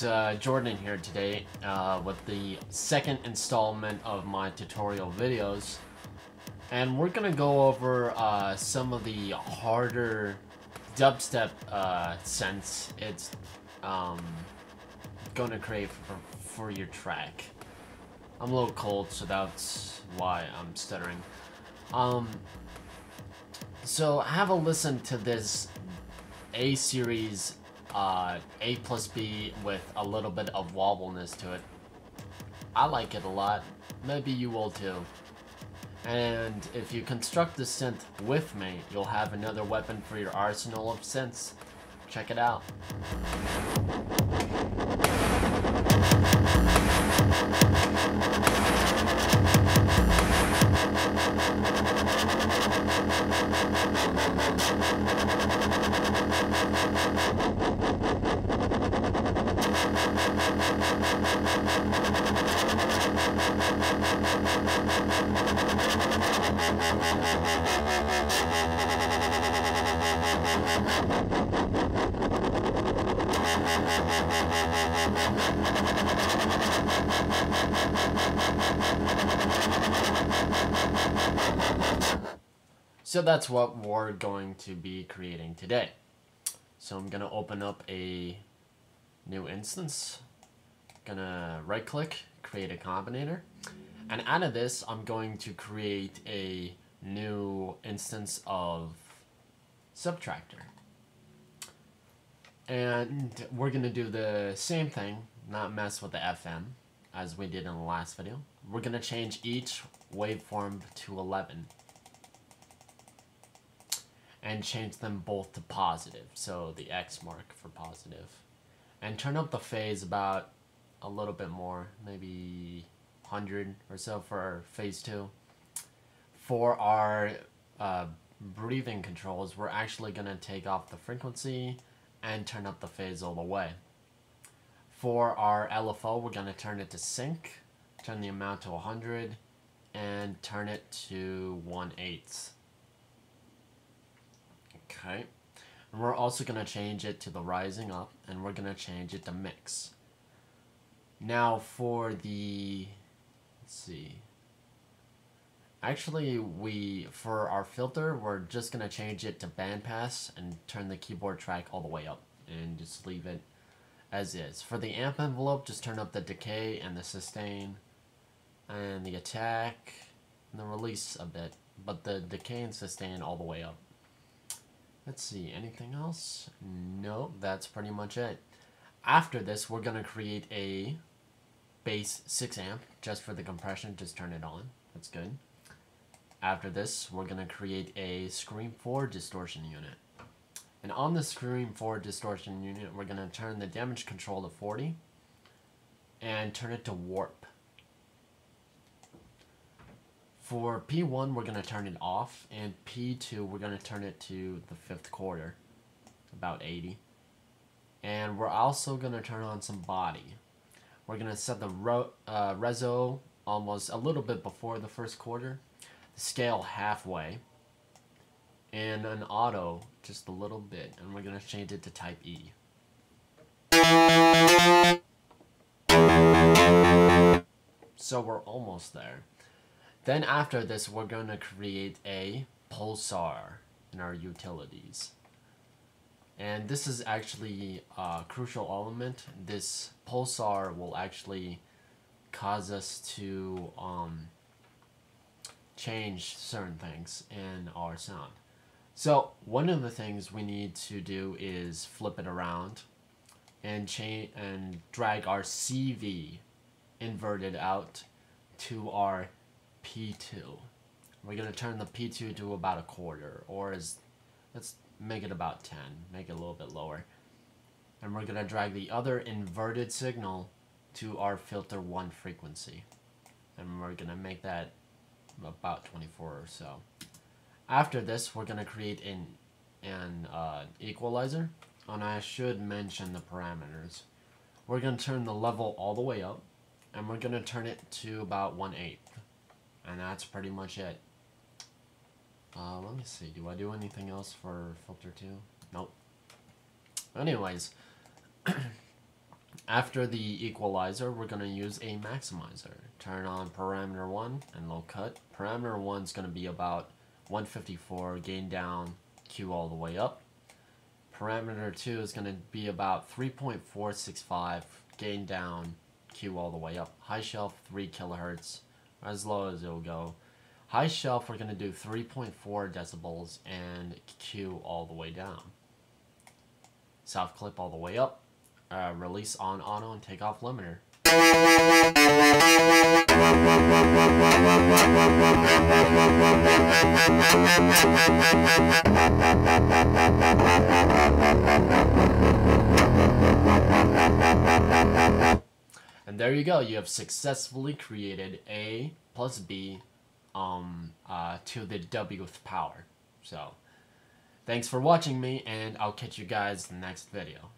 guys, Jordan here today with the second installment of my tutorial videos, and we're gonna go over some of the harder dubstep synths it's gonna create for your track. I'm a little cold, so that's why I'm stuttering. So have a listen to this A series A plus B with a little bit of wobbleness to it. I like it a lot. Maybe you will too. And if you construct the synth with me, you'll have another weapon for your arsenal of synths. Check it out. So that's what we're going to be creating today. So I'm gonna open up a new instance, gonna right click, create a combinator, and out of this I'm going to create a new instance of subtractor. And we're gonna do the same thing, not mess with the FM as we did in the last video. We're gonna change each waveform to 11 and change them both to positive, so the X mark for positive, and turn up the phase about a little bit more, maybe 100 or so for phase 2. For our breathing controls, we're actually gonna take off the frequency and turn up the phase all the way. For our LFO, we're gonna turn it to sync, turn the amount to 100, and turn it to 1/8. Okay, and we're also going to change it to the rising up, and we're going to change it to mix. Now for the, let's see, actually for our filter, we're just going to change it to bandpass and turn the keyboard track all the way up and just leave it as is. For the amp envelope, just turn up the decay and the sustain and the attack and the release a bit, but the decay and sustain all the way up. Let's see, anything else? No, that's pretty much it. After this, we're going to create a bass 6 amp just for the compression. Just turn it on. That's good. After this, we're going to create a Scream 4 distortion unit. And on the Scream 4 distortion unit, we're going to turn the damage control to 40 and turn it to warp. For P1, we're going to turn it off, and P2, we're going to turn it to the 5th quarter, about 80. And we're also going to turn on some body. We're going to set the reso almost a little bit before the 1st quarter, the scale halfway, and an auto just a little bit, and we're going to change it to type E. So we're almost there. Then after this, we're going to create a pulsar in our utilities. And this is actually a crucial element. This pulsar will actually cause us to change certain things in our sound. So one of the things we need to do is flip it around and drag our CV inverted out to our P2. We're going to turn the P2 to about a quarter, or let's make it about 10, make it a little bit lower. And we're going to drag the other inverted signal to our filter 1 frequency. And we're going to make that about 24 or so. After this, we're going to create an equalizer, and I should mention the parameters. We're going to turn the level all the way up, and we're going to turn it to about 1/8. And that's pretty much it. Let me see, do I do anything else for filter 2? Nope. Anyways, After the equalizer, we're going to use a maximizer. Turn on parameter 1 and low cut. Parameter 1 is going to be about 154, gain down, Q all the way up. Parameter 2 is going to be about 3.465, gain down, Q all the way up. High shelf, 3 kilohertz, as low as it'll go. High shelf, we're going to do 3.4 decibels and Q all the way down. Soft clip all the way up. Release on auto and take off limiter. And there you go. You have successfully created A plus B to the Wth power. So, thanks for watching me, and I'll catch you guys in the next video.